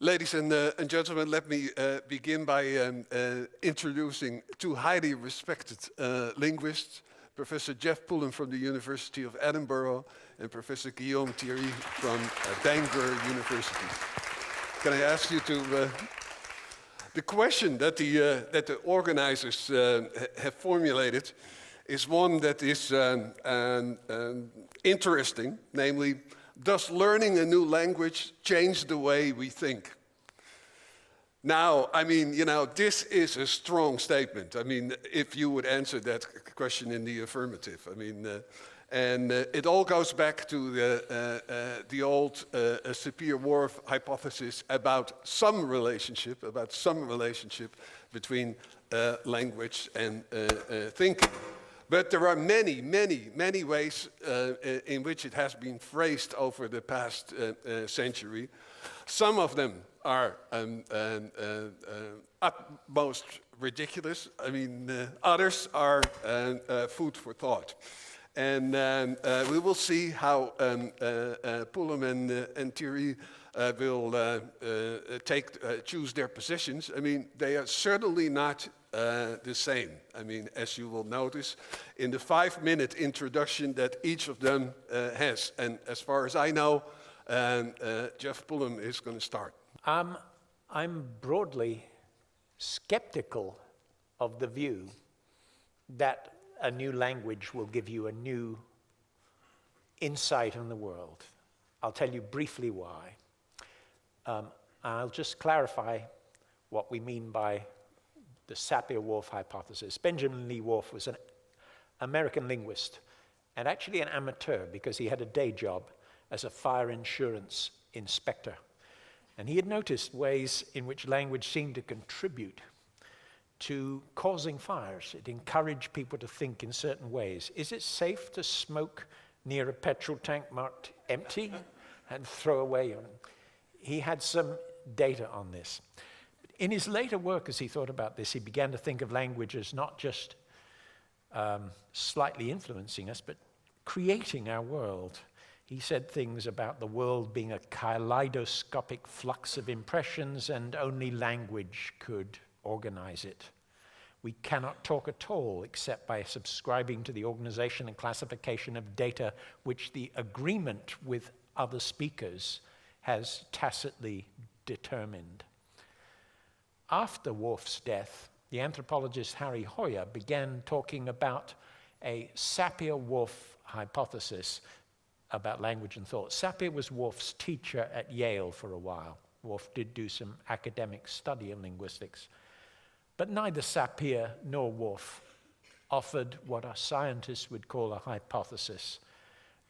Ladies and gentlemen, let me begin by introducing two highly respected linguists, Professor Jeff Pullen from the University of Edinburgh and Professor Guillaume Thierry from Bangor University. Can I ask you to... the question that the organizers have formulated is one that is interesting, namely, does learning a new language change the way we think? Now, I mean, this is a strong statement. I mean, if you would answer that question in the affirmative. I mean, and it all goes back to the old Sapir-Whorf hypothesis about some relationship between language and thinking. But there are many, many, many ways in which it has been phrased over the past century. Some of them are utmost ridiculous. I mean, others are food for thought. And we will see how Pullen and Thierry will choose their positions. I mean, they are certainly not the same. I mean, as you will notice in the 5-minute introduction that each of them has. And as far as I know, Jeff Pullen is going to start. I'm broadly skeptical of the view that a new language will give you a new insight on the world. I'll tell you briefly why. I'll just clarify what we mean by the Sapir-Whorf hypothesis. Benjamin Lee Whorf was an American linguist and actually an amateur because he had a day job as a fire insurance inspector. And he had noticed ways in which language seemed to contribute to causing fires. It encouraged people to think in certain ways. Is it safe to smoke near a petrol tank marked empty and throw away? He had some data on this. In his later work, as he thought about this, he began to think of language as not just slightly influencing us, but creating our world. He said things about the world being a kaleidoscopic flux of impressions and only language could organize it. We cannot talk at all except by subscribing to the organization and classification of data which the agreement with other speakers has tacitly determined. After Whorf's death, the anthropologist Harry Hoyer began talking about a Sapir-Whorf hypothesis about language and thought. Sapir was Whorf's teacher at Yale for a while. Whorf did do some academic study in linguistics. But neither Sapir nor Whorf offered what a scientist would call a hypothesis.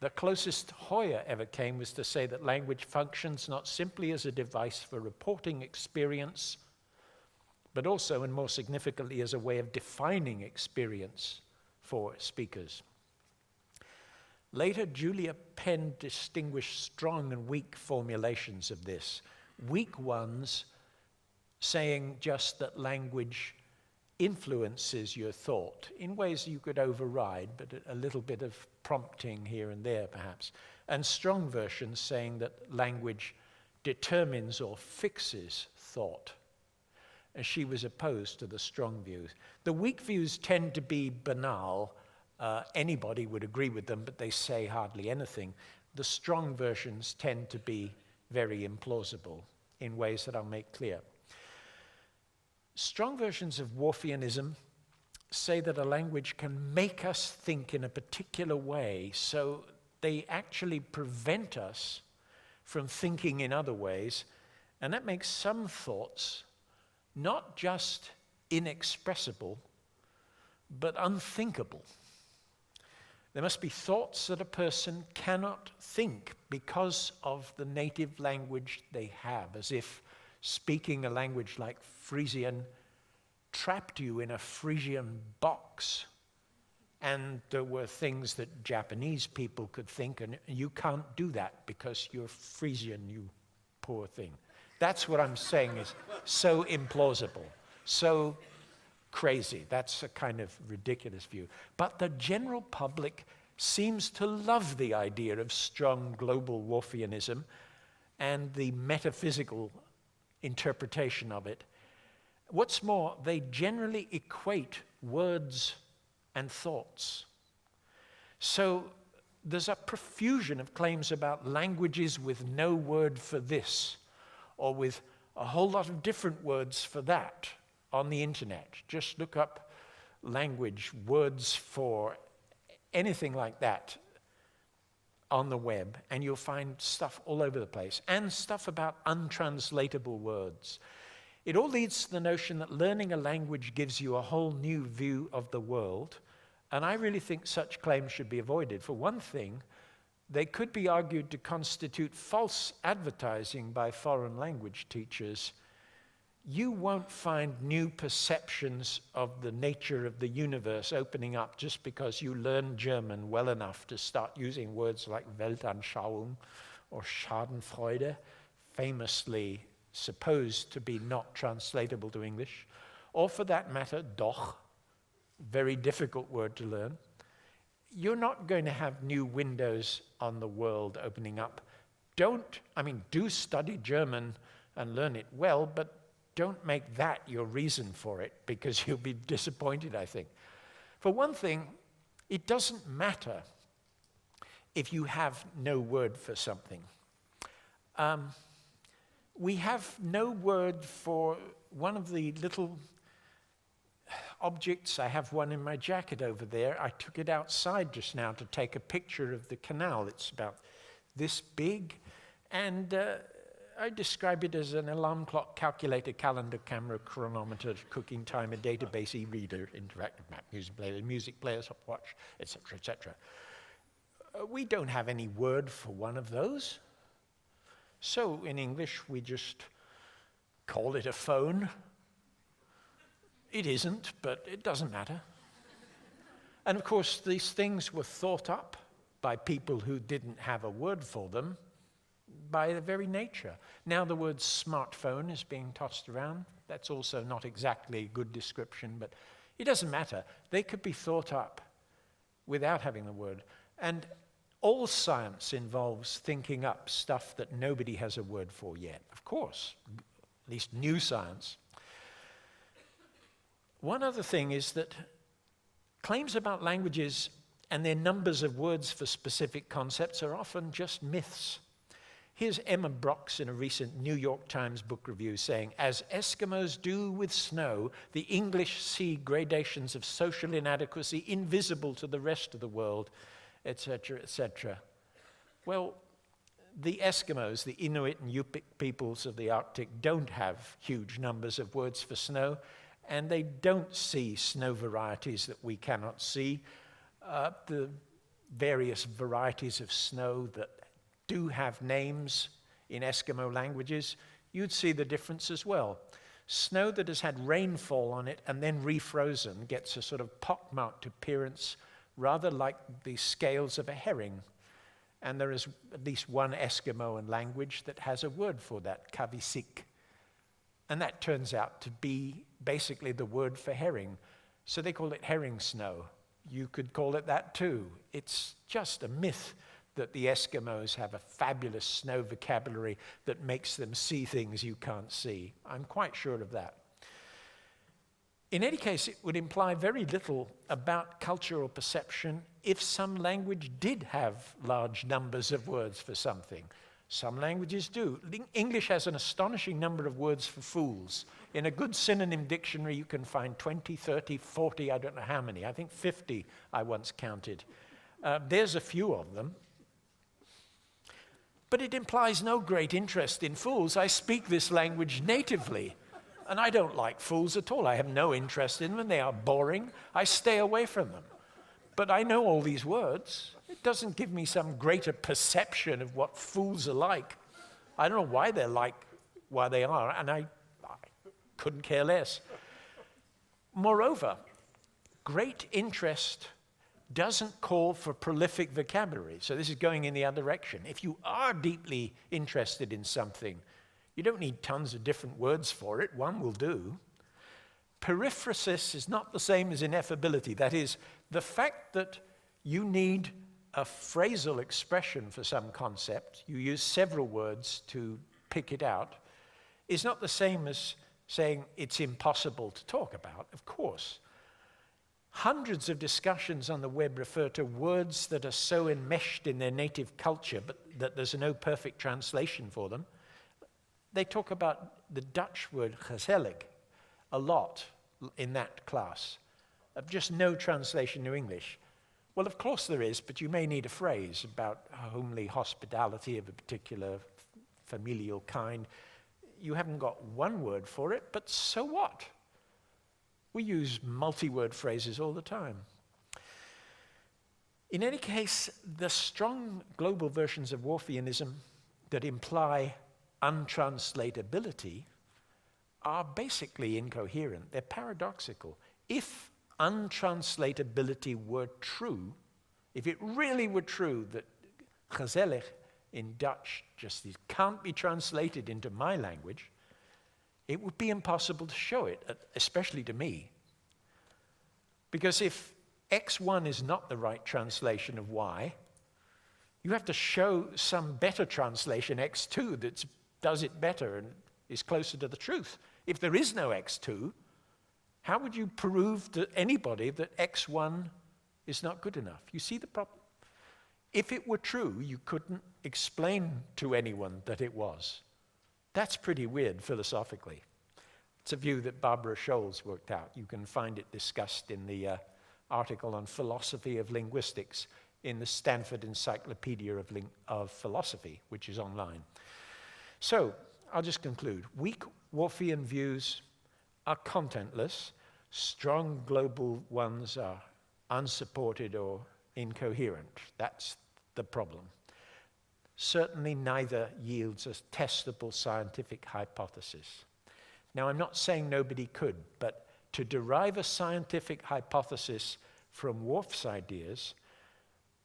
The closest Hoyer ever came was to say that language functions not simply as a device for reporting experience, but also, and more significantly, as a way of defining experience for speakers. Later, Julia Penn distinguished strong and weak formulations of this. Weak ones saying just that language influences your thought in ways you could override, but a little bit of prompting here and there, perhaps. And strong versions saying that language determines or fixes thought. And she was opposed to the strong views. The weak views tend to be banal. Anybody would agree with them, but they say hardly anything. The strong versions tend to be very implausible in ways that I'll make clear. Strong versions of Whorfianism say that a language can make us think in a particular way, so they actually prevent us from thinking in other ways, and that makes some thoughts not just inexpressible, but unthinkable. There must be thoughts that a person cannot think because of the native language they have, as if speaking a language like Frisian trapped you in a Frisian box, and there were things that Japanese people could think, and you can't do that because you're Frisian, you poor thing. That's what I'm saying is so implausible, so crazy. That's a kind of ridiculous view. But the general public seems to love the idea of strong global Whorfianism and the metaphysical interpretation of it. What's more, they generally equate words and thoughts. So there's a profusion of claims about languages with no word for this, or with a whole lot of different words for that on the internet. Just look up language, words for anything like that on the web, and you'll find stuff all over the place, and stuff about untranslatable words. It all leads to the notion that learning a language gives you a whole new view of the world, and I really think such claims should be avoided. For one thing, they could be argued to constitute false advertising by foreign language teachers. You won't find new perceptions of the nature of the universe opening up just because you learn German well enough to start using words like Weltanschauung or Schadenfreude, famously supposed to be not translatable to English, or for that matter, doch, very difficult word to learn. You're not going to have new windows on the world opening up. Do study German and learn it well, but don't make that your reason for it, because you'll be disappointed, I think. For one thing, it doesn't matter if you have no word for something. We have no word for one of the little objects. I have one in my jacket over there. I took it outside just now to take a picture of the canal. It's about this big, and I describe it as an alarm clock, calculator, calendar, camera, chronometer, cooking timer, database, e-reader, interactive map, music player, stopwatch, etc., etc. We don't have any word for one of those. So in English, we just call it a phone. It isn't, but it doesn't matter. And of course, these things were thought up by people who didn't have a word for them by their very nature. Now the word smartphone is being tossed around. That's also not exactly a good description, but it doesn't matter. They could be thought up without having the word. And all science involves thinking up stuff that nobody has a word for yet. Of course, at least new science. One other thing is that claims about languages and their numbers of words for specific concepts are often just myths. Here's Emma Brox in a recent New York Times book review saying, "As Eskimos do with snow, the English see gradations of social inadequacy invisible to the rest of the world," etc., etc. Well, the Eskimos, the Inuit and Yupik peoples of the Arctic, don't have huge numbers of words for snow, and they don't see snow varieties that we cannot see. The various varieties of snow that do have names in Eskimo languages, you'd see the difference as well. Snow that has had rainfall on it and then refrozen gets a sort of pockmarked appearance, rather like the scales of a herring. And there is at least one Eskimoan language that has a word for that, kavisik. And that turns out to be basically the word for herring. So they call it herring snow. You could call it that too. It's just a myth that the Eskimos have a fabulous snow vocabulary that makes them see things you can't see. I'm quite sure of that. In any case, it would imply very little about cultural perception if some language did have large numbers of words for something. Some languages do. English has an astonishing number of words for fools. In a good synonym dictionary, you can find 20, 30, 40, I don't know how many. I think 50 I once counted. There's a few of them. But it implies no great interest in fools. I speak this language natively, and I don't like fools at all. I have no interest in them. They are boring. I stay away from them. But I know all these words. It doesn't give me some greater perception of what fools are like. I don't know why they're like why they are, and I couldn't care less. Moreover, great interest doesn't call for prolific vocabulary. So this is going in the other direction. If you are deeply interested in something, you don't need tons of different words for it. One will do. Periphrasis is not the same as ineffability. That is, the fact that you need a phrasal expression for some concept, you use several words to pick it out, is not the same as saying it's impossible to talk about, of course. Hundreds of discussions on the web refer to words that are so enmeshed in their native culture but that there's no perfect translation for them. They talk about the Dutch word gezellig a lot in that class, of just no translation to English. Well, of course there is, but you may need a phrase about homely hospitality of a particular familial kind. You haven't got one word for it, but so what? We use multi-word phrases all the time. In any case, the strong global versions of Whorfianism that imply untranslatability are basically incoherent. They're paradoxical. If untranslatability were true, if it really were true that gezellig in Dutch just can't be translated into my language, it would be impossible to show it, especially to me. Because if X1 is not the right translation of Y, you have to show some better translation, X2, that does it better and is closer to the truth. If there is no X2, how would you prove to anybody that X1 is not good enough? You see the problem? If it were true, you couldn't explain to anyone that it was. That's pretty weird philosophically. It's a view that Barbara Scholz worked out. You can find it discussed in the article on philosophy of linguistics in the Stanford Encyclopedia of Philosophy, which is online. So, I'll just conclude. Weak Whorfian views are contentless. Strong global ones are unsupported or incoherent. That's the problem. Certainly neither yields a testable scientific hypothesis. Now, I'm not saying nobody could, but to derive a scientific hypothesis from Whorf's ideas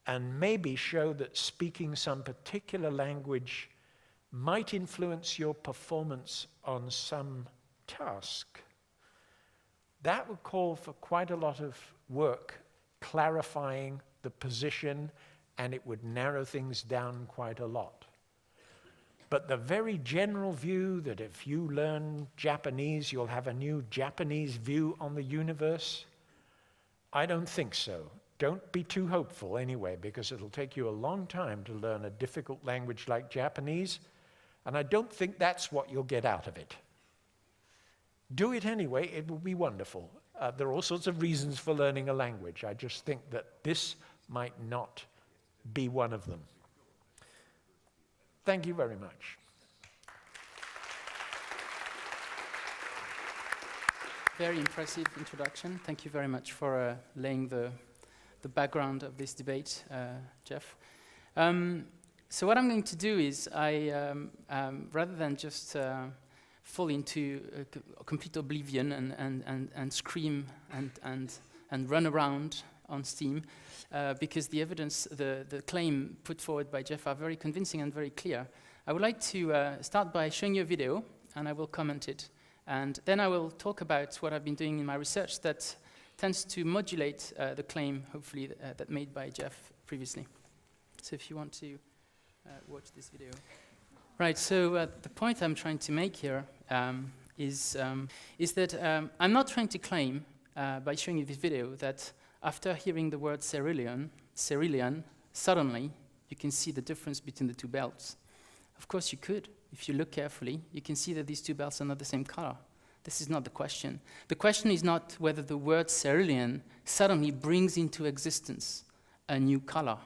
and maybe show that speaking some particular language might influence your performance on some task, that would call for quite a lot of work clarifying the position, and it would narrow things down quite a lot. But the very general view that if you learn Japanese, you'll have a new Japanese view on the universe, I don't think so. Don't be too hopeful anyway, because it'll take you a long time to learn a difficult language like Japanese, and I don't think that's what you'll get out of it. Do it anyway, it will be wonderful. There are all sorts of reasons for learning a language. I just think that this might not be one of them. Thank you very much. Very impressive introduction. Thank you very much for laying the background of this debate, Jeff. So what I'm going to do is, rather than just fall into a complete oblivion and scream and run around on Steam, because the evidence, the claim put forward by Jeff are very convincing and very clear. I would like to start by showing you a video, and I will comment it. And then I will talk about what I've been doing in my research that tends to modulate the claim, hopefully, that made by Jeff previously. So if you want to watch this video. Right, so the point I'm trying to make here is that I'm not trying to claim, by showing you this video, that after hearing the word Cerulean, suddenly you can see the difference between the two belts. Of course you could. If you look carefully, you can see that these two belts are not the same color. This is not the question. The question is not whether the word cerulean suddenly brings into existence a new color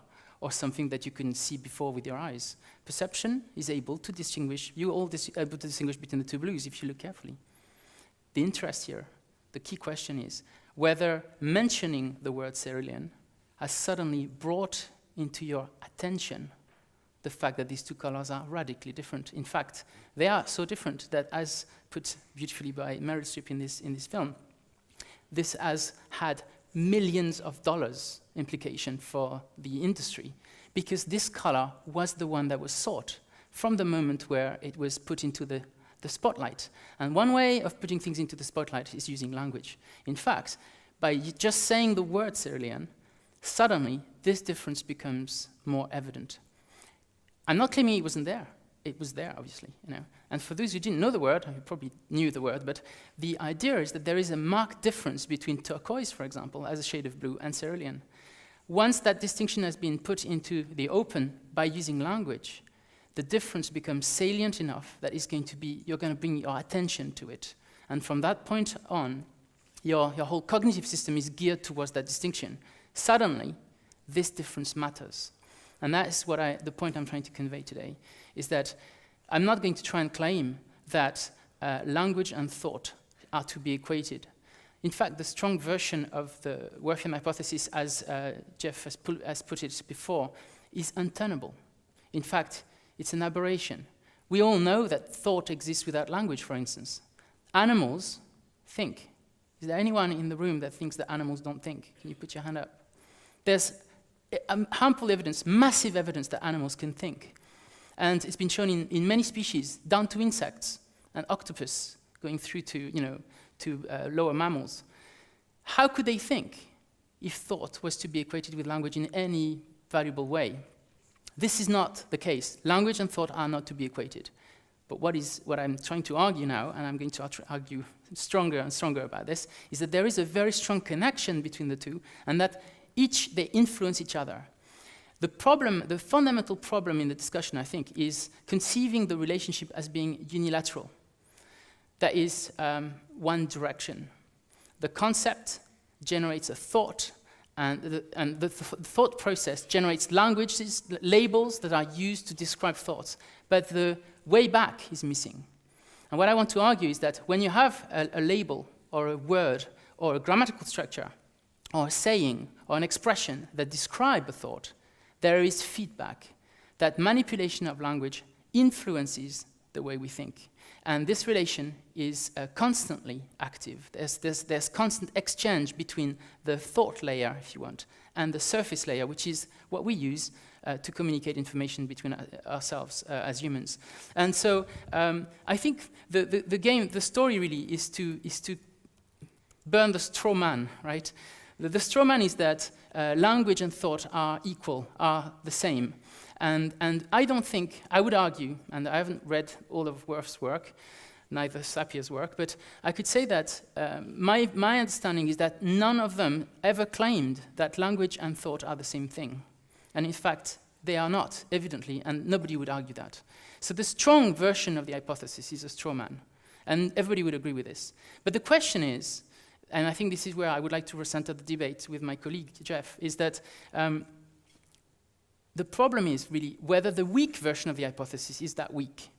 or something that you couldn't see before with your eyes. Perception is able to distinguish, you're all able to distinguish between the two blues if you look carefully. The interest here, the key question is whether mentioning the word cerulean has suddenly brought into your attention the fact that these two colors are radically different. In fact, they are so different that, as put beautifully by Meryl Streep in this film, this has had millions of dollars implication for the industry, because this color was the one that was sought from the moment where it was put into the spotlight. And one way of putting things into the spotlight is using language. In fact, by just saying the word cerulean, suddenly this difference becomes more evident. I'm not claiming it wasn't there. it was there, obviously, you know. And for those who didn't know the word, you probably knew the word, but the idea is that there is a marked difference between turquoise, for example, as a shade of blue, and cerulean. Once that distinction has been put into the open by using language, the difference becomes salient enough that you're going to bring your attention to it. And from that point on, your whole cognitive system is geared towards that distinction. Suddenly, this difference matters. And that is the point I'm trying to convey today, is that I'm not going to try and claim that language and thought are to be equated. In fact, the strong version of the Worthian hypothesis, as Jeff has put it before, is untenable. In fact, it's an aberration. We all know that thought exists without language, for instance. Animals think. Is there anyone in the room that thinks that animals don't think? Can you put your hand up? There's harmful evidence, massive evidence that animals can think. And it's been shown in many species, down to insects and octopus, going through to lower mammals. How could they think if thought was to be equated with language in any valuable way? This is not the case. Language and thought are not to be equated. But what I'm trying to argue now, and I'm going to argue stronger and stronger about this, is that there is a very strong connection between the two, and that they influence each other. The fundamental problem in the discussion, I think, is conceiving the relationship as being unilateral. That is one direction. The concept generates a thought, and the thought process generates languages, labels that are used to describe thoughts. But the way back is missing. And what I want to argue is that when you have a label or a word or a grammatical structure or a saying or an expression that describe a thought, there is feedback. That manipulation of language influences the way we think. And this relation is constantly active. There's constant exchange between the thought layer, if you want, and the surface layer, which is what we use to communicate information between ourselves as humans. And so I think the story really is to burn the straw man, right? The straw man is that language and thought are equal, are the same. And I would argue, and I haven't read all of Worth's work, neither Sapir's work, but I could say that my understanding is that none of them ever claimed that language and thought are the same thing. And in fact, they are not, evidently, and nobody would argue that. So the strong version of the hypothesis is a straw man, and everybody would agree with this. But the question is, and I think this is where I would like to recenter the debate with my colleague, Jeff, is that the problem is really whether the weak version of the hypothesis is that weak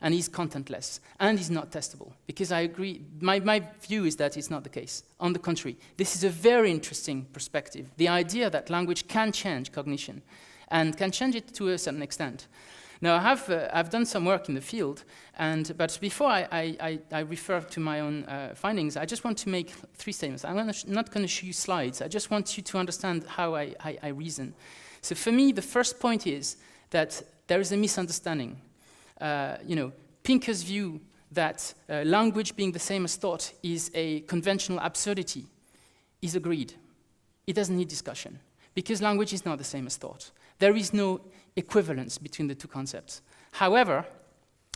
and is contentless and is not testable. Because I agree, my view is that it's not the case. On the contrary, this is a very interesting perspective. The idea that language can change cognition and can change it to a certain extent. Now, I've done some work in the field, but before I refer to my own findings, I just want to make 3 statements. I'm not going to show you slides. I just want you to understand how I reason. So for me, the first point is that there is a misunderstanding. Pinker's view that language being the same as thought is a conventional absurdity is agreed. It doesn't need discussion, because language is not the same as thought. There is no equivalence between the two concepts. However,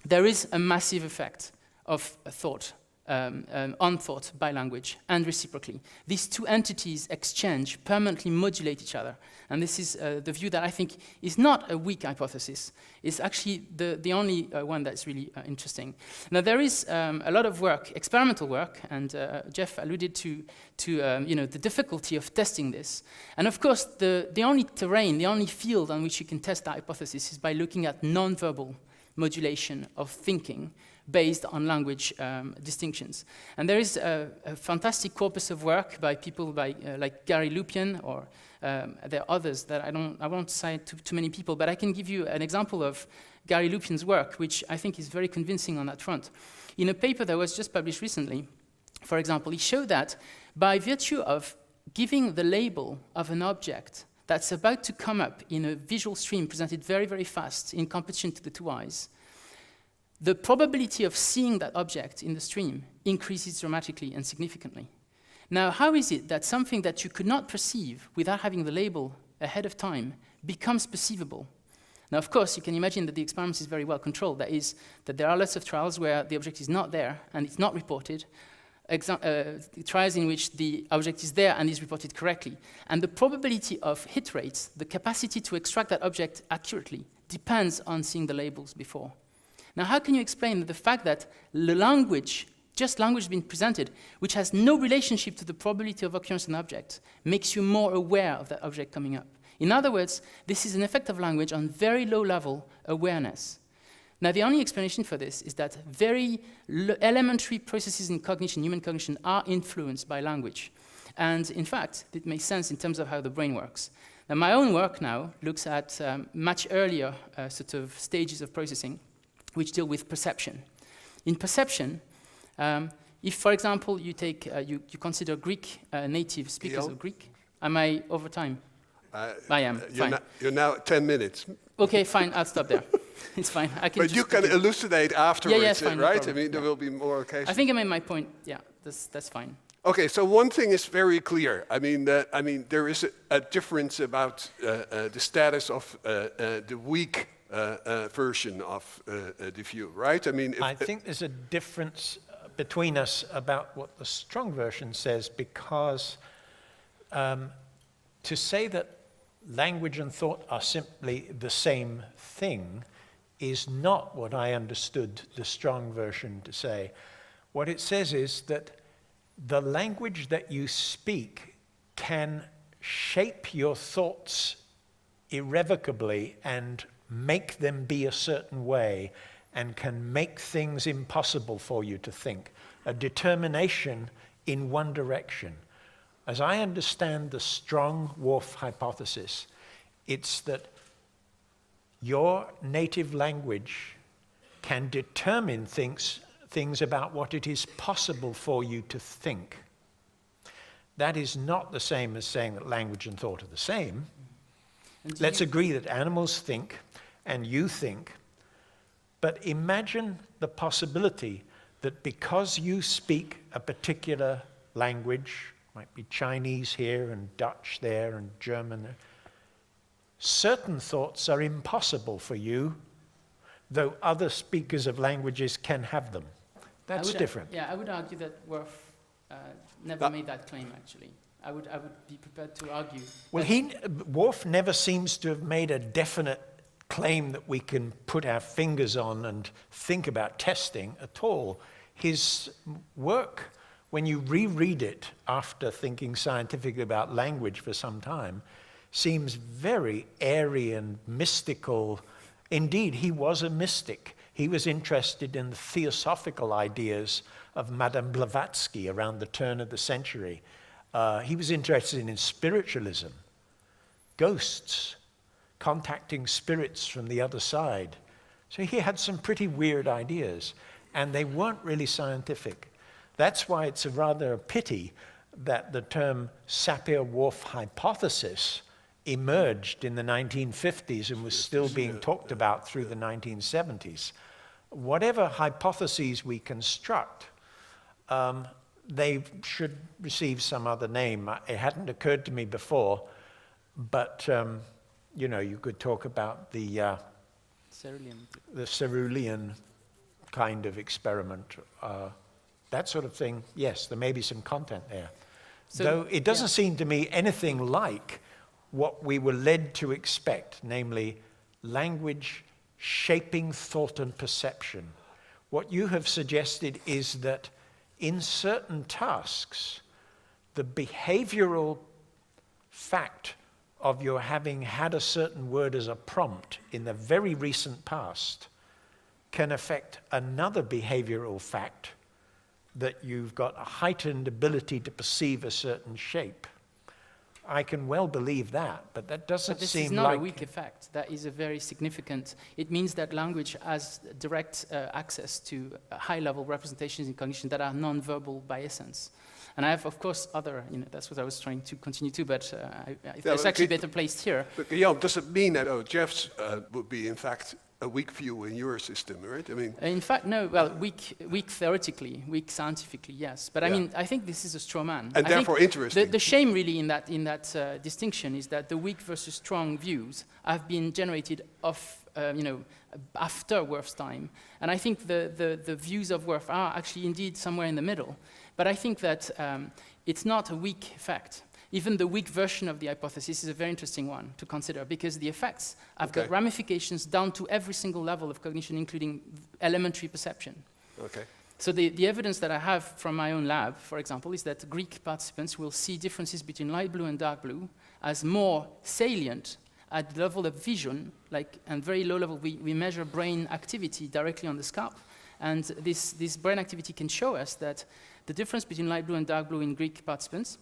there is a massive effect of thought, on thought by language, and reciprocally. These two entities exchange, permanently modulate each other. And this is the view that I think is not a weak hypothesis. It's actually the only one that's really interesting. Now, there is a lot of work, experimental work, and Jeff alluded to the difficulty of testing this. And of course, the only terrain, the only field on which you can test that hypothesis is by looking at non-verbal modulation of thinking based on language distinctions. And there is a fantastic corpus of work by people like Gary Lupien, or there are others that I won't cite too many people, but I can give you an example of Gary Lupien's work, which I think is very convincing on that front. In a paper that was just published recently, for example, he showed that by virtue of giving the label of an object that's about to come up in a visual stream presented very, very fast in competition to the two eyes, the probability of seeing that object in the stream increases dramatically and significantly. Now, how is it that something that you could not perceive without having the label ahead of time becomes perceivable? Now, of course, you can imagine that the experiment is very well controlled. That is, that there are lots of trials where the object is not there and it's not reported, trials in which the object is there and is reported correctly. And the probability of hit rates, the capacity to extract that object accurately, depends on seeing the labels before. Now, how can you explain the fact that the language, just language being presented, which has no relationship to the probability of occurrence of an object, makes you more aware of that object coming up? In other words, this is an effect of language on very low-level awareness. Now, the only explanation for this is that very elementary processes in cognition, human cognition, are influenced by language. And in fact, it makes sense in terms of how the brain works. Now, my own work now looks at much earlier sort of stages of processing, which deal with perception. In perception, if, for example, you take you consider Greek native speakers of Greek, am I over time? I am. Fine. You're now 10 minutes. Okay, fine. I'll stop there. It's fine. I can. But you can elucidate afterwards, yeah, fine, right? no I mean, there will be more occasions. I think I made my point. Yeah, that's fine. Okay, so one thing is very clear. I mean, there is a difference about the status of the weak version of the view, right? I mean, I think there's a difference between us about what the strong version says, because to say that language and thought are simply the same thing is not what I understood the strong version to say. What it says is that the language that you speak can shape your thoughts irrevocably and make them be a certain way, and can make things impossible for you to think. A determination in one direction. As I understand the Strong-Wolf hypothesis, it's that your native language can determine things about what it is possible for you to think. That is not the same as saying that language and thought are the same. Let's agree that animals think and you think, but imagine the possibility that because you speak a particular language, might be Chinese here and Dutch there and German there, certain thoughts are impossible for you, though other speakers of languages can have them. That's different. Yeah, I would argue that Worf never made that claim, actually. I would be prepared to argue. Well, Worf never seems to have made a definite claim that we can put our fingers on and think about testing at all. His work, when you reread it after thinking scientifically about language for some time, seems very airy and mystical. Indeed, he was a mystic. He was interested in the theosophical ideas of Madame Blavatsky around the turn of the century. He was interested in spiritualism, ghosts, contacting spirits from the other side. So he had some pretty weird ideas, and they weren't really scientific. That's why it's a rather a pity that the term Sapir-Whorf hypothesis emerged in the 1950s and was still being talked about through the 1970s. Whatever hypotheses we construct, they should receive some other name. It hadn't occurred to me before, but you know, you could talk about the cerulean kind of experiment, that sort of thing. Yes, there may be some content there. So, though it doesn't seem to me anything like what we were led to expect, namely language shaping thought and perception. What you have suggested is that in certain tasks, the behavioral fact of your having had a certain word as a prompt in the very recent past can affect another behavioral fact, that you've got a heightened ability to perceive a certain shape. I can well believe that, but that doesn't seem like... This is not a weak effect. That is a very significant... It means that language has direct access to high-level representations in cognition that are non-verbal by essence. And I have, of course, other... that's what I was trying to continue to, but it's actually better placed here. But Guillaume, does it mean that Jeff's would be, in fact, a weak view in your system, right? I mean, In fact, no. Well, weak theoretically, weak scientifically, yes. But I Yeah. mean, I think this is a straw man. and I therefore think interesting. the shame really in that distinction is that the weak versus strong views have been generated after Worth's time, and I think the views of Worth are actually indeed somewhere in the middle. But I think that it's not a weak effect. Even the weak version of the hypothesis is a very interesting one to consider, because the effects have got Okay. ramifications down to every single level of cognition, including elementary perception. Okay. So the evidence that I have from my own lab, for example, is that Greek participants will see differences between light blue and dark blue as more salient at the level of vision, and very low level. We measure brain activity directly on the scalp, and this brain activity can show us that the difference between light blue and dark blue in Greek participants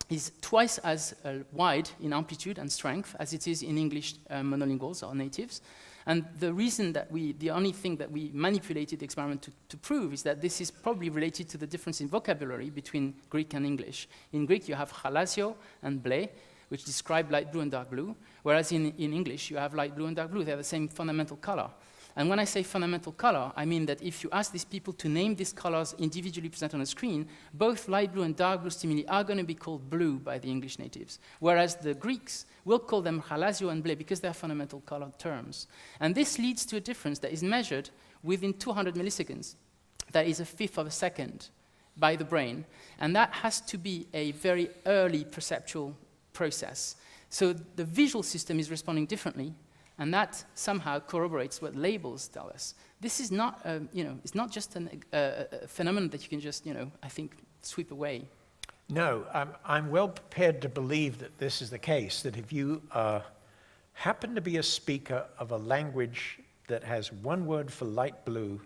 is twice as wide in amplitude and strength as it is in English monolinguals or natives. And the reason that the only thing that we manipulated the experiment to prove is that this is probably related to the difference in vocabulary between Greek and English. In Greek, you have halasio and ble, which describe light blue and dark blue, whereas in English, you have light blue and dark blue. They have the same fundamental color. And when I say fundamental color, I mean that if you ask these people to name these colors individually presented on a screen, both light blue and dark blue stimuli are going to be called blue by the English natives, whereas the Greeks will call them halasio and ble because they're fundamental color terms. And this leads to a difference that is measured within 200 milliseconds. That is a fifth of a second by the brain. And that has to be a very early perceptual process. So the visual system is responding differently, and that somehow corroborates what labels tell us. This is not, it's not just a phenomenon that you can just, I think, sweep away. No, I'm well prepared to believe that this is the case, that if you happen to be a speaker of a language that has one word for light blue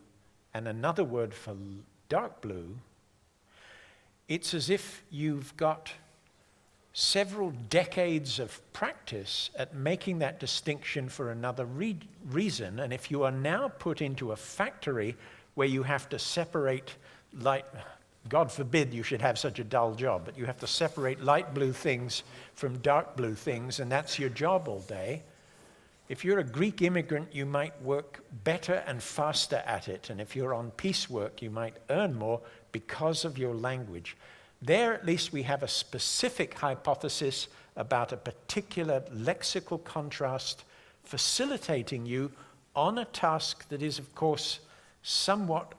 and another word for dark blue, it's as if you've got several decades of practice at making that distinction for another reason. And if you are now put into a factory where you have to separate light, God forbid you should have such a dull job, but you have to separate light blue things from dark blue things, and that's your job all day. If you're a Greek immigrant, you might work better and faster at it. And if you're on piecework, you might earn more because of your language. There, at least, we have a specific hypothesis about a particular lexical contrast facilitating you on a task that is, of course, somewhat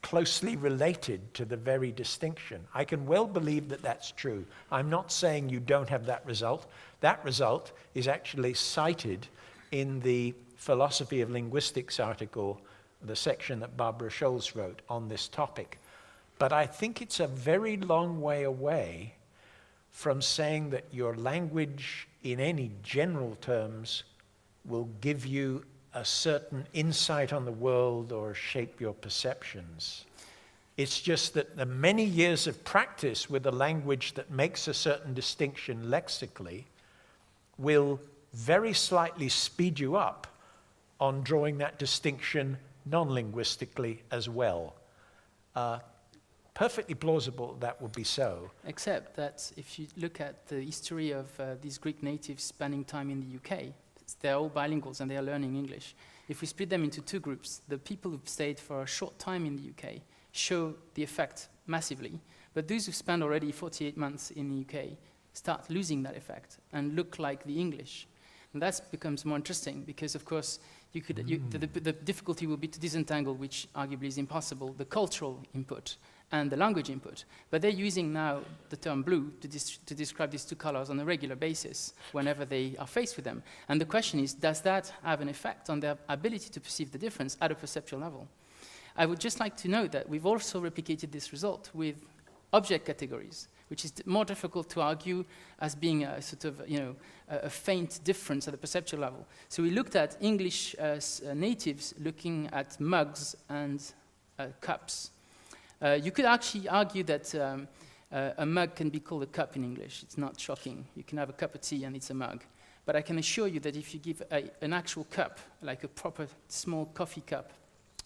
closely related to the very distinction. I can well believe that that's true. I'm not saying you don't have that result. That result is actually cited in the Philosophy of Linguistics article, the section that Barbara Scholz wrote on this topic. But I think it's a very long way away from saying that your language in any general terms will give you a certain insight on the world or shape your perceptions. It's just that the many years of practice with a language that makes a certain distinction lexically will very slightly speed you up on drawing that distinction non-linguistically as well. Perfectly plausible that would be so. Except that if you look at the history of these Greek natives spending time in the UK, they're all bilinguals and they are learning English. If we split them into two groups, the people who've stayed for a short time in the UK show the effect massively, but those who spend already 48 months in the UK start losing that effect and look like the English. And that becomes more interesting because, of course, the difficulty will be to disentangle, which arguably is impossible, the cultural input and the language input. But they're using now the term blue to describe these two colors on a regular basis whenever they are faced with them. And the question is, does that have an effect on their ability to perceive the difference at a perceptual level? I would just like to note that we've also replicated this result with object categories, which is more difficult to argue as being a sort of, a faint difference at the perceptual level. So we looked at English natives looking at mugs and cups. You could actually argue that a mug can be called a cup in English. It's not shocking. You can have a cup of tea and it's a mug. But I can assure you that if you give an actual cup, like a proper small coffee cup,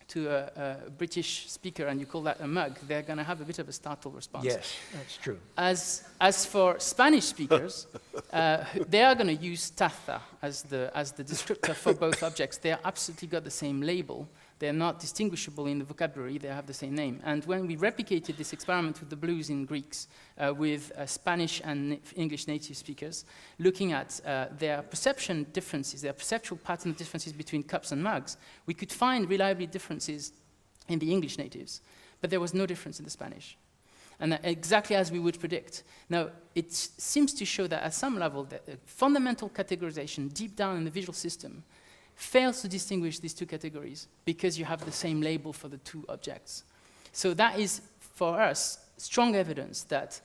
to a British speaker and you call that a mug, they're going to have a bit of a startled response. Yes, that's true. As for Spanish speakers, they are going to use taza as the descriptor for both objects. They are absolutely got the same label. They're not distinguishable in the vocabulary. They have the same name. And when we replicated this experiment with the blues in Greeks, with Spanish and English native speakers, looking at their perception differences, their perceptual pattern differences between cups and mugs, we could find reliably differences in the English natives, but there was no difference in the Spanish. And exactly as we would predict. Now, it seems to show that at some level, the fundamental categorization deep down in the visual system fails to distinguish these two categories because you have the same label for the two objects. So that is, for us, strong evidence that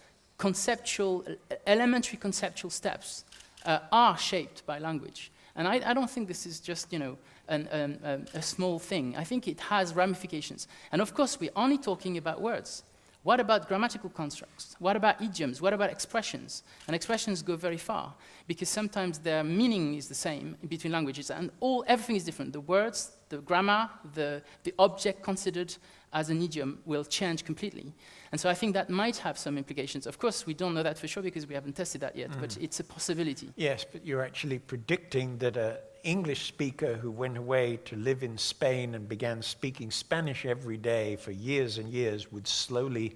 elementary conceptual steps are shaped by language. And I don't think this is just, a small thing. I think it has ramifications. And of course, we're only talking about words. What about grammatical constructs? What about idioms? What about expressions? And expressions go very far, because sometimes their meaning is the same between languages, and everything is different. The words, the grammar, the object considered as an idiom will change completely. And so I think that might have some implications. Of course, we don't know that for sure because we haven't tested that yet, but it's a possibility. Yes, but you're actually predicting that an English speaker who went away to live in Spain and began speaking Spanish every day for years and years would slowly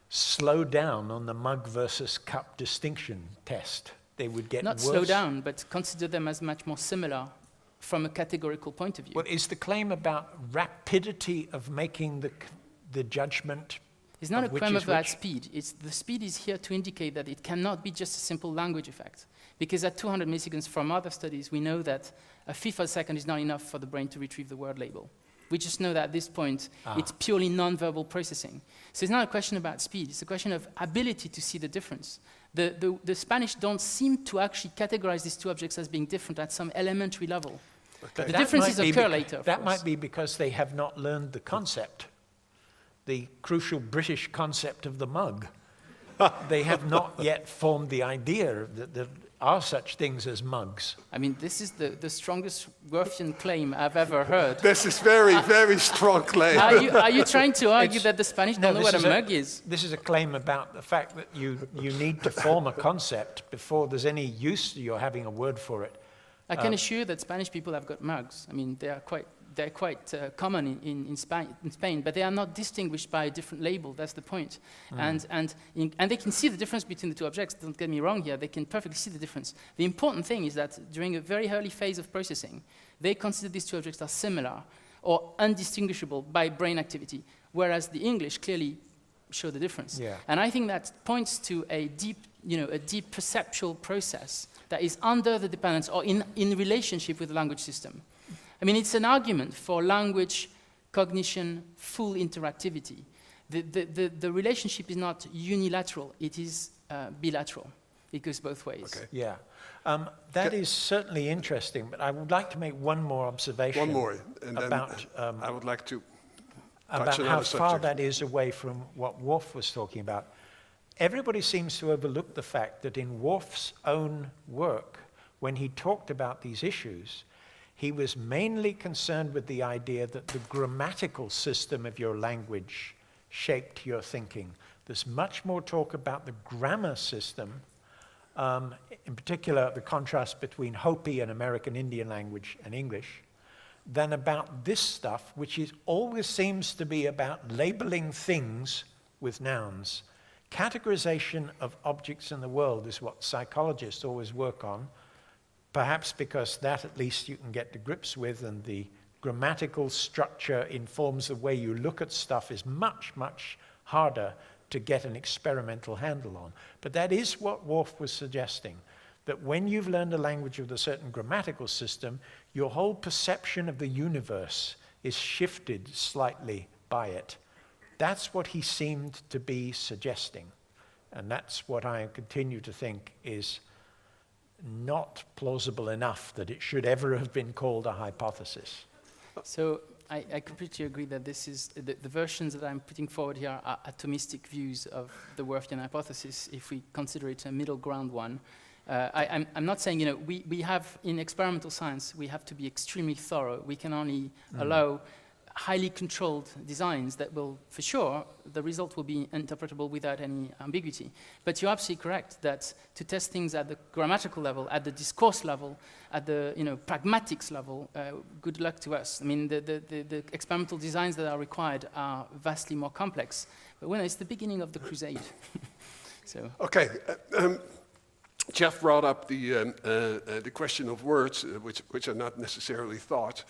slow down on the mug versus cup distinction test. They would get Not worse. slow down, but consider them as much more similar from a categorical point of view. Well, is the claim about rapidity of making the judgment? It's not a which claim is about which? speed. The speed is here to indicate that it cannot be just a simple language effect. Because at 200 milliseconds from other studies, we know that a fifth of a second is not enough for the brain to retrieve the word label. We just know that at this point, it's purely non-verbal processing. So it's not a question about speed. It's a question of ability to see the difference. The Spanish don't seem to actually categorize these two objects as being different at some elementary level. Okay. The differences occur later, of That course. might be because they have not learned the concept, the crucial British concept of the mug. They have not yet formed the idea that there are such things as mugs. I mean, this is the strongest Worfian claim I've ever heard. This is very, very strong claim. Are you trying to argue It's- that the Spanish don't know this what a is mug is? This is a claim about the fact that you need to form a concept before there's any use you're having a word for it. I can assure you that Spanish people have got mugs. I mean, they're quite common in Spain, but they are not distinguished by a different label. That's the point. And they can see the difference between the two objects. Don't get me wrong here. They can perfectly see the difference. The important thing is that during a very early phase of processing, they consider these two objects as similar or undistinguishable by brain activity, whereas the English clearly show the difference. Yeah. And I think that points to a deep perceptual process that is under the dependence or in relationship with the language system. I mean, it's an argument for language, cognition, full interactivity. The relationship is not unilateral, it is bilateral. It goes both ways. Okay. Yeah. That is certainly interesting, but I would like to make one more observation. One more, and then about, I would like to touch about how another far subject. that is away from what Worf was talking about. Everybody seems to overlook the fact that in Worf's own work, when he talked about these issues, he was mainly concerned with the idea that the grammatical system of your language shaped your thinking. There's much more talk about the grammar system, in particular the contrast between Hopi and American Indian language and English, than about this stuff, which always seems to be about labeling things with nouns. Categorization of objects in the world is what psychologists always work on, perhaps because that at least you can get to grips with, and the grammatical structure informs the way you look at stuff is much, much harder to get an experimental handle on. But that is what Worf was suggesting, that when you've learned a language with a certain grammatical system, your whole perception of the universe is shifted slightly by it. That's what he seemed to be suggesting. And that's what I continue to think is not plausible enough that it should ever have been called a hypothesis. So I completely agree that this is the versions that I'm putting forward here are atomistic views of the Worfian hypothesis if we consider it a middle ground one. I'm not saying, we have in experimental science, we have to be extremely thorough. We can only allow highly controlled designs that will, for sure, the result will be interpretable without any ambiguity. But you're absolutely correct that to test things at the grammatical level, at the discourse level, at the pragmatics level, good luck to us. I mean, the experimental designs that are required are vastly more complex. But it's the beginning of the crusade. So. Okay. Jeff brought up the question of words, which are not necessarily thought.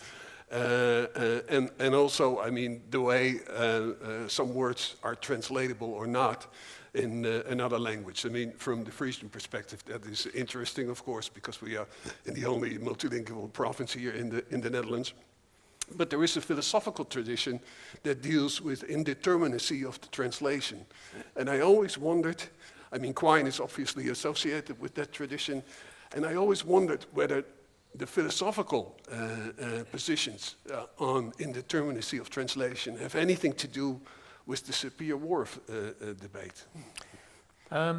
And also, I mean, the way some words are translatable or not in another language. I mean, from the Frisian perspective, that is interesting, of course, because we are in the only multilingual province here in the Netherlands. But there is a philosophical tradition that deals with indeterminacy of the translation. And I always wondered, I mean, Quine is obviously associated with that tradition, and I always wondered whether the philosophical positions on indeterminacy of translation have anything to do with the Sapir-Whorf debate. I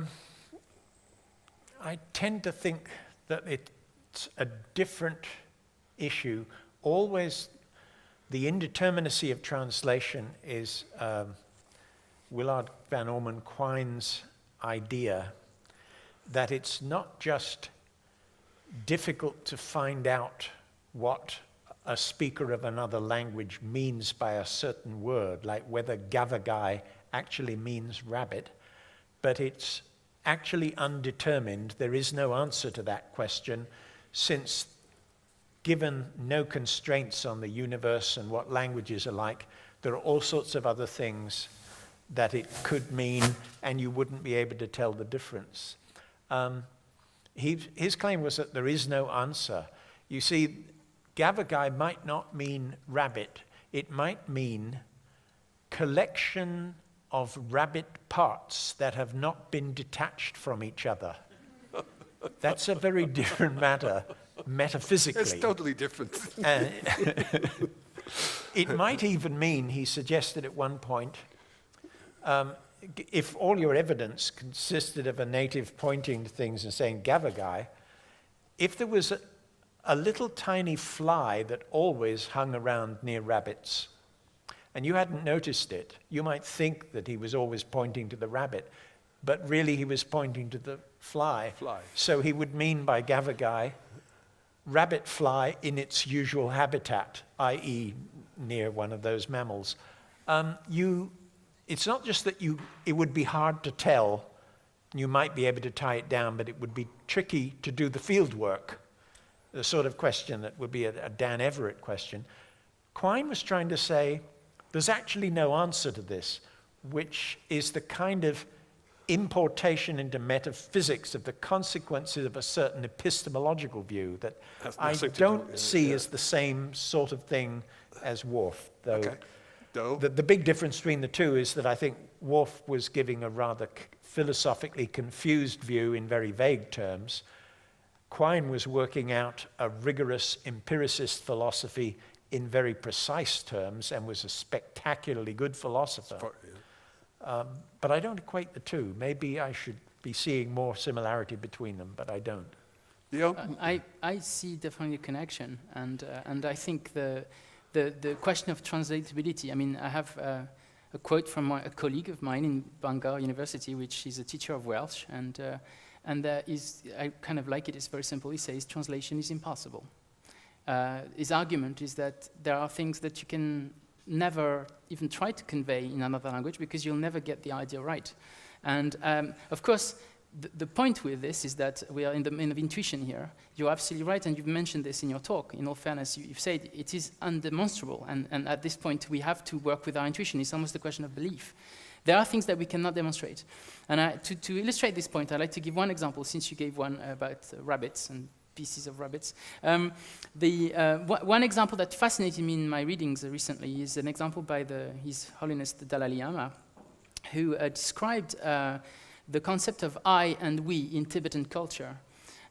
tend to think that it's a different issue. Always, the indeterminacy of translation is Willard van Orman Quine's idea that it's not just difficult to find out what a speaker of another language means by a certain word, like whether gavagai actually means rabbit, but it's actually undetermined. There is no answer to that question, since given no constraints on the universe and what languages are like, there are all sorts of other things that it could mean, and you wouldn't be able to tell the difference. His claim was that there is no answer. You see, gavagai might not mean rabbit. It might mean collection of rabbit parts that have not been detached from each other. That's a very different matter, metaphysically. It's totally different. It might even mean, he suggested at one point, if all your evidence consisted of a native pointing to things and saying gavagai, if there was a little tiny fly that always hung around near rabbits, and you hadn't noticed it, you might think that he was always pointing to the rabbit, but really he was pointing to the fly. So he would mean by gavagai, rabbit fly in its usual habitat, i.e. near one of those mammals. It's not just that it would be hard to tell, you might be able to tie it down, but it would be tricky to do the field work, the sort of question that would be a Dan Everett question. Quine was trying to say, there's actually no answer to this, which is the kind of importation into metaphysics of the consequences of a certain epistemological view that I don't see as the same sort of thing as Whorf, though. Okay. The big difference between the two is that I think Whorf was giving a rather philosophically confused view in very vague terms. Quine was working out a rigorous empiricist philosophy in very precise terms and was a spectacularly good philosopher. But I don't equate the two. Maybe I should be seeing more similarity between them, but I don't. I see definitely a connection, and I think the question of translatability, I mean, I have a quote from a colleague of mine in Bangor University, which is a teacher of Welsh, and I kind of like it. It's very simple. He says translation is impossible. His argument is that there are things that you can never even try to convey in another language because you'll never get the idea right. And of course, the point with this is that we are in the domain of intuition here. You're absolutely right, and you've mentioned this in your talk. In all fairness, you've said it is undemonstrable, and at this point, we have to work with our intuition. It's almost a question of belief. There are things that we cannot demonstrate. And to illustrate this point, I'd like to give one example, since you gave one about rabbits and pieces of rabbits. One example that fascinated me in my readings recently is an example by His Holiness the Dalai Lama, who described the concept of I and we in Tibetan culture.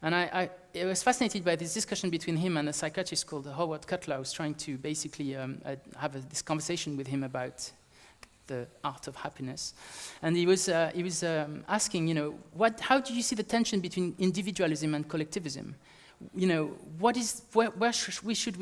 And I was fascinated by this discussion between him and a psychiatrist called Howard Cutler, who was trying to basically have this conversation with him about the art of happiness. And he was asking, how do you see the tension between individualism and collectivism? where should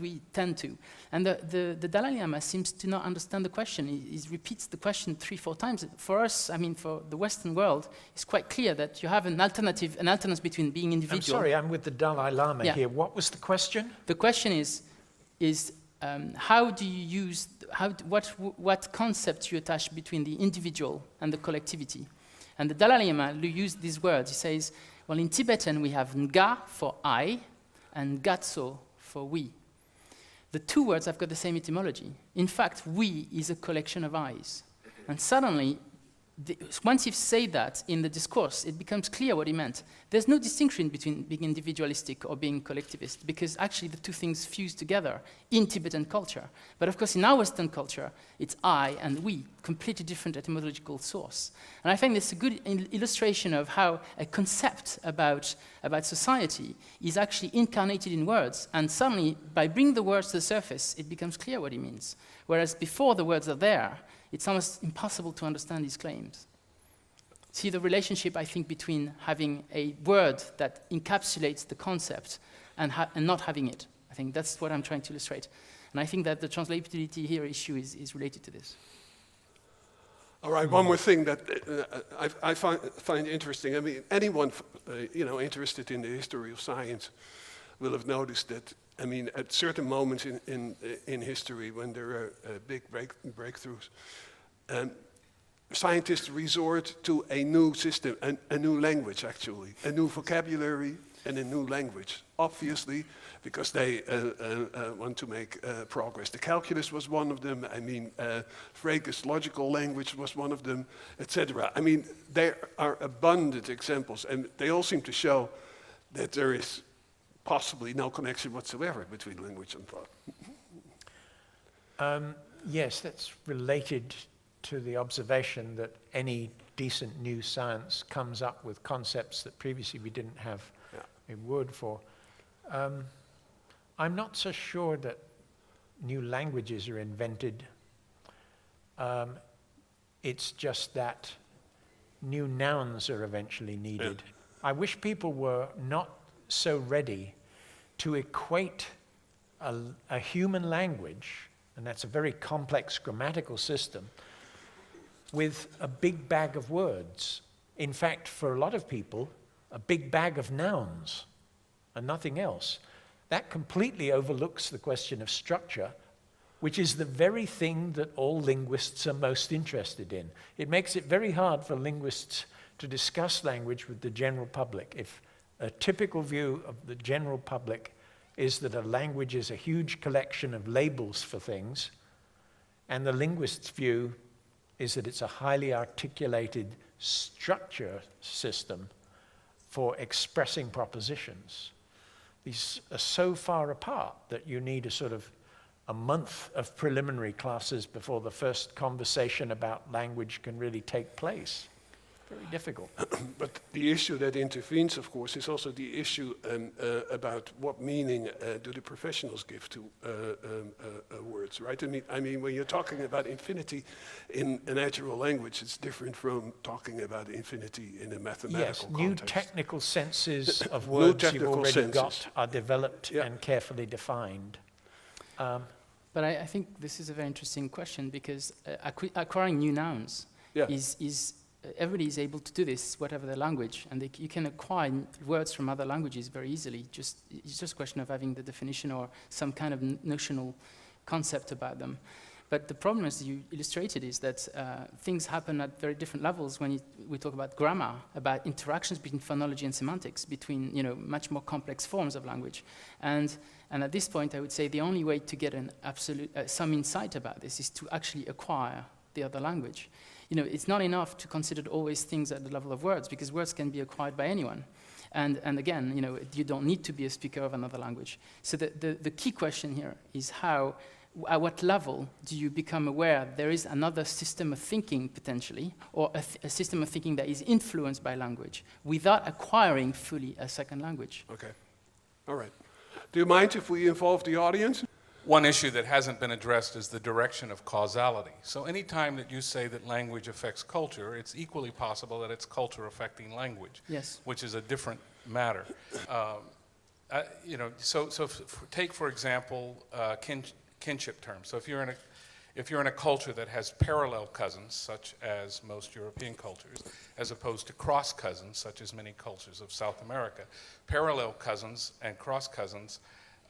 we tend to? And the Dalai Lama seems to not understand the question. He repeats the question 3-4 times. For us, I mean, for the Western world, it's quite clear that you have an alternance between being individual. I'm sorry, I'm with the Dalai Lama Yeah. here. What was the question? The question is how do you use, what concept you attach between the individual and the collectivity? And the Dalai Lama used these words. He says, well, in Tibetan we have Nga for I and Gatso for we. The two words have got the same etymology. In fact, we is a collection of I's. And suddenly, once you say that in the discourse, it becomes clear what he meant. There's no distinction between being individualistic or being collectivist, because actually the two things fuse together in Tibetan culture. But of course, in our Western culture, it's I and we, completely different etymological source. And I think this is a good illustration of how a concept about society is actually incarnated in words, and suddenly, by bringing the words to the surface, it becomes clear what he means. Whereas before the words are there, it's almost impossible to understand these claims. See the relationship, I think, between having a word that encapsulates the concept and not having it. I think that's what I'm trying to illustrate. And I think that the translatability here issue is related to this. All right, one more thing that I find interesting. I mean, anyone interested in the history of science will have noticed that, I mean, at certain moments in history when there are big breakthroughs, scientists resort to a new system, a new language actually, a new vocabulary and a new language. Obviously, because they want to make progress. The calculus was one of them. I mean, Frege's logical language was one of them, etc. I mean, there are abundant examples, and they all seem to show that there is possibly no connection whatsoever between language and thought. Yes, that's related to the observation that any decent new science comes up with concepts that previously we didn't have a word for. I'm not so sure that new languages are invented. It's just that new nouns are eventually needed. I wish people were not so ready to equate a human language, and that's a very complex grammatical system, with a big bag of words. In fact, for a lot of people, a big bag of nouns and nothing else. That completely overlooks the question of structure, which is the very thing that all linguists are most interested in. It makes it very hard for linguists to discuss language with the general public. If a typical view of the general public is that a language is a huge collection of labels for things, and the linguist's view is that it's a highly articulated structure system for expressing propositions. These are so far apart that you need a month of preliminary classes before the first conversation about language can really take place. Very difficult. But the issue that intervenes, of course, is also the issue about what meaning do the professionals give to words, right? I mean, when you're talking about infinity in a natural language, it's different from talking about infinity in a mathematical context. New technical senses of words you've already got are developed and carefully defined. But I think this is a very interesting question, because acquiring new nouns is everybody is able to do this, whatever their language, and you can acquire words from other languages very easily. It's just a question of having the definition or some kind of notional concept about them. But the problem, as you illustrated, is that things happen at very different levels when we talk about grammar, about interactions between phonology and semantics, between much more complex forms of language. And at this point, I would say the only way to get an absolute some insight about this is to actually acquire the other language. It's not enough to consider always things at the level of words, because words can be acquired by anyone. And again, you don't need to be a speaker of another language. So the key question here is at what level do you become aware there is another system of thinking, potentially, or a system of thinking that is influenced by language, without acquiring fully a second language? Okay. All right. Do you mind if we involve the audience? One issue that hasn't been addressed is the direction of causality. So anytime that you say that language affects culture, it's equally possible that it's culture affecting language, Yes. which is a different matter. take for example kinship terms. So if you're in a culture that has parallel cousins, such as most European cultures, as opposed to cross cousins, such as many cultures of South America, parallel cousins and cross cousins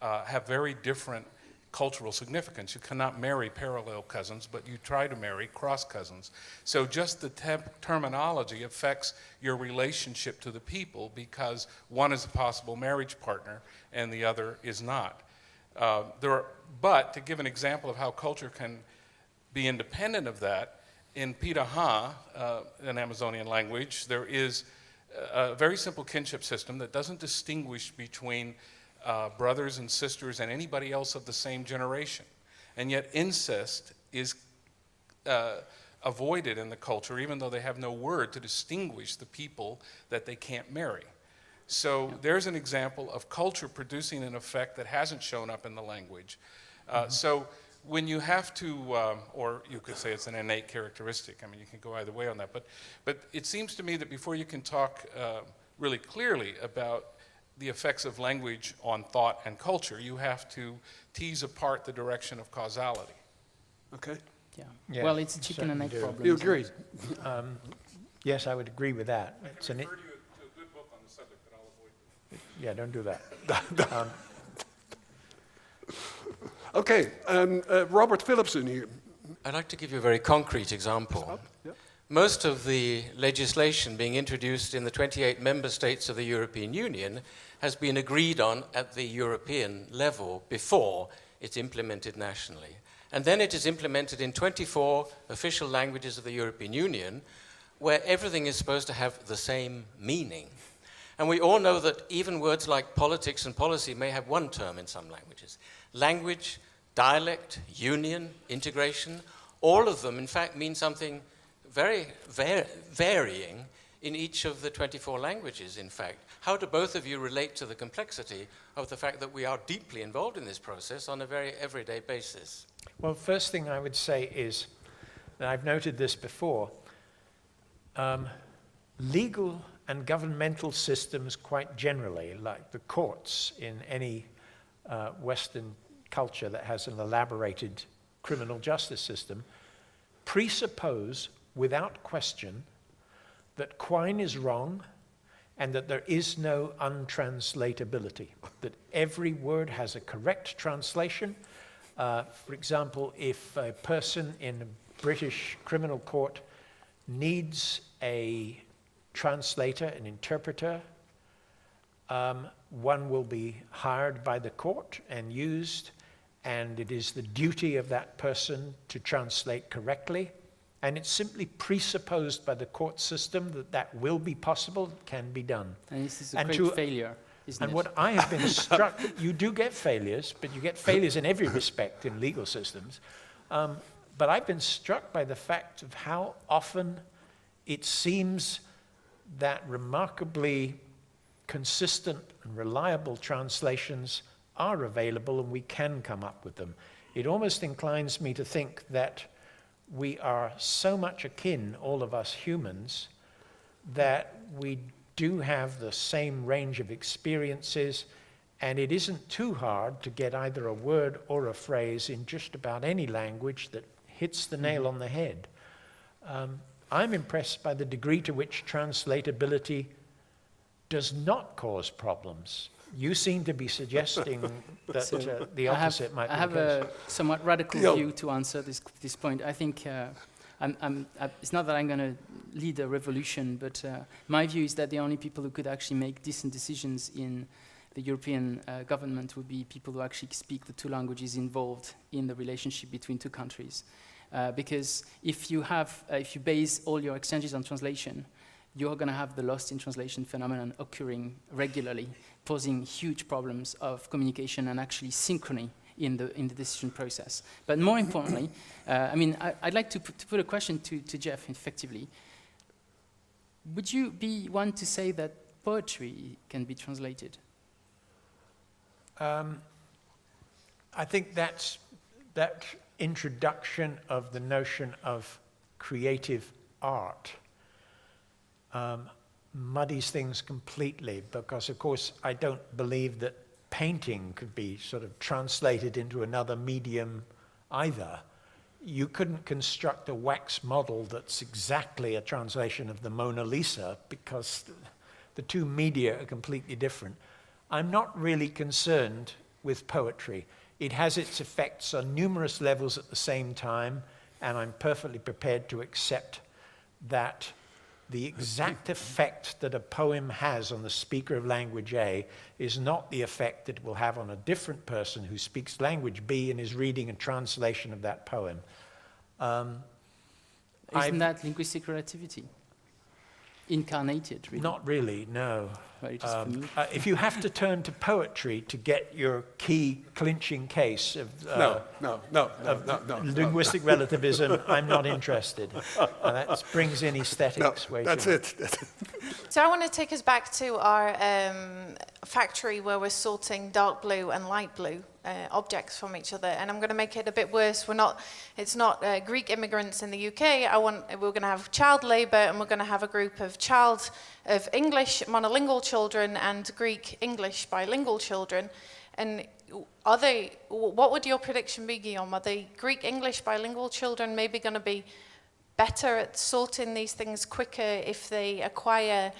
have very different cultural significance. You cannot marry parallel cousins, but you try to marry cross cousins. So just the terminology affects your relationship to the people, because one is a possible marriage partner and the other is not. But to give an example of how culture can be independent of that, in Piraha, an Amazonian language, there is a very simple kinship system that doesn't distinguish between brothers and sisters and anybody else of the same generation. And yet incest is avoided in the culture, even though they have no word to distinguish the people that they can't marry. So there's an example of culture producing an effect that hasn't shown up in the language. So when you have to, or you could say it's an innate characteristic, I mean, you can go either way on that, but it seems to me that before you can talk really clearly about the effects of language on thought and culture, you have to tease apart the direction of causality. Okay. Yeah. Yeah, Well, it's a chicken and egg certainly do. problem. You isn't agree? it? Yes, I would agree with that. It's an, you to a good book on the subject that I'll avoid. yeah, don't do that. Okay, Robert Philipson here. I'd like to give you a very concrete example. Most of the legislation being introduced in the 28 member states of the European Union has been agreed on at the European level before it's implemented nationally. And then it is implemented in 24 official languages of the European Union, where everything is supposed to have the same meaning. And we all know that even words like politics and policy may have one term in some languages. Language, dialect, union, integration, all of them in fact mean something very varying in each of the 24 languages, in fact. How do both of you relate to the complexity of the fact that we are deeply involved in this process on a very everyday basis? Well, first thing I would say is that I've noted this before. Legal and governmental systems quite generally, like the courts in any Western culture that has an elaborated criminal justice system, presuppose without question that Quine is wrong and that there is no untranslatability, that every word has a correct translation. For example, if a person in a British criminal court needs a translator, an interpreter, one will be hired by the court and used, and it is the duty of that person to translate correctly. And it's simply presupposed by the court system that that will be possible, can be done. And this is a And great failure, isn't And it? what I have been struck, you do get failures, but you get failures in every respect in legal systems. But I've been struck by the fact of how often it seems that remarkably consistent and reliable translations are available and we can come up with them. It almost inclines me to think that we are so much akin, all of us humans, that we do have the same range of experiences, and it isn't too hard to get either a word or a phrase in just about any language that hits the nail on the head. I'm impressed by the degree to which translatability does not cause problems. You seem to be suggesting that the opposite might be I have the case. a somewhat radical Yeah. view to answer this point. I think it's not that I'm going to lead a revolution, but my view is that the only people who could actually make decent decisions in the European government would be people who actually speak the two languages involved in the relationship between two countries. Because if you base all your exchanges on translation, you're going to have the lost in translation phenomenon occurring regularly, posing huge problems of communication and actually synchrony in the decision process. But more importantly, I'd like to put a question to Jeff, effectively. Would you be one to say that poetry can be translated? I think that introduction of the notion of creative art muddies things completely, because of course I don't believe that painting could be sort of translated into another medium either. You couldn't construct a wax model that's exactly a translation of the Mona Lisa because the two media are completely different. I'm not really concerned with poetry. It has its effects on numerous levels at the same time, and I'm perfectly prepared to accept that the exact effect that a poem has on the speaker of language A is not the effect that it will have on a different person who speaks language B and is reading a translation of that poem. Isn't that linguistic relativity? Incarnated, really. Not really, no. Well, it is for me. If you have to turn to poetry to get your key clinching case of No. linguistic relativism, I'm not interested. And that brings in aesthetics. way That's too it. So I want to take us back to our factory where we're sorting dark blue and light blue objects from each other, and I'm going to make it a bit worse. It's not Greek immigrants in the UK. We're going to have child labour, and we're going to have a group of English monolingual children and Greek English bilingual children. And what would your prediction be, Guillaume? Are the Greek English bilingual children maybe going to be better at sorting these things quicker if they acquire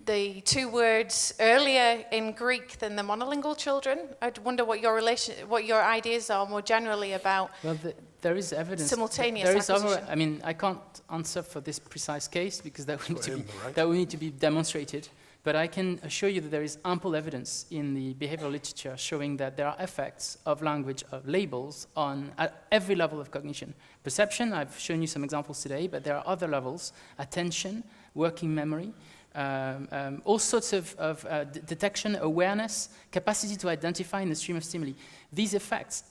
the two words earlier in Greek than the monolingual children? I'd wonder what your ideas are more generally about. Well, there is evidence. Simultaneous There is acquisition. I mean, I can't answer for this precise case because that will need to be demonstrated. But I can assure you that there is ample evidence in the behavioral literature showing that there are effects of language, of labels, at every level of cognition. Perception, I've shown you some examples today, but there are other levels: attention, working memory. All sorts of detection, awareness, capacity to identify in the stream of stimuli. These effects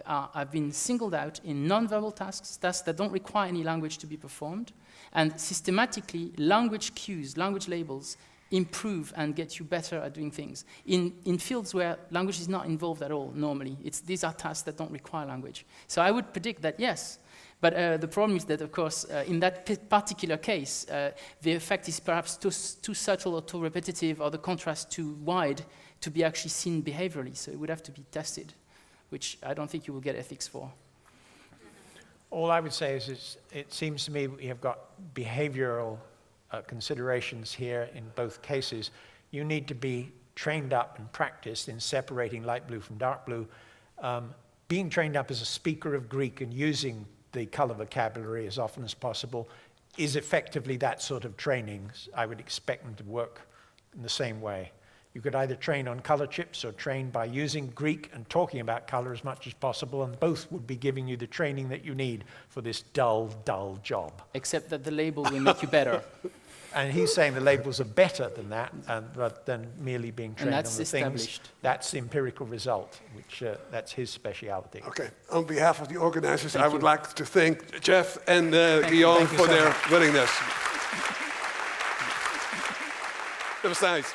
have been singled out in non-verbal tasks that don't require any language to be performed, and systematically language cues, language labels improve and get you better at doing things. In fields where language is not involved at all normally, these are tasks that don't require language. So I would predict that yes. But the problem is that, of course, in that particular case, the effect is perhaps too subtle or too repetitive, or the contrast too wide to be actually seen behaviorally. So it would have to be tested, which I don't think you will get ethics for. All I would say is it seems to me we have got behavioral considerations here in both cases. You need to be trained up and practiced in separating light blue from dark blue. Being trained up as a speaker of Greek and using the color vocabulary as often as possible is effectively that sort of training. I would expect them to work in the same way. You could either train on color chips or train by using Greek and talking about color as much as possible, and both would be giving you the training that you need for this dull, dull job. Except that the label will make you better. And he's saying the labels are better than that, rather than merely being trained on the things. Established. That's the empirical result, which that's his speciality. Okay. On behalf of the organizers, I would like to thank Jeff and Guillaume for their willingness. That was nice.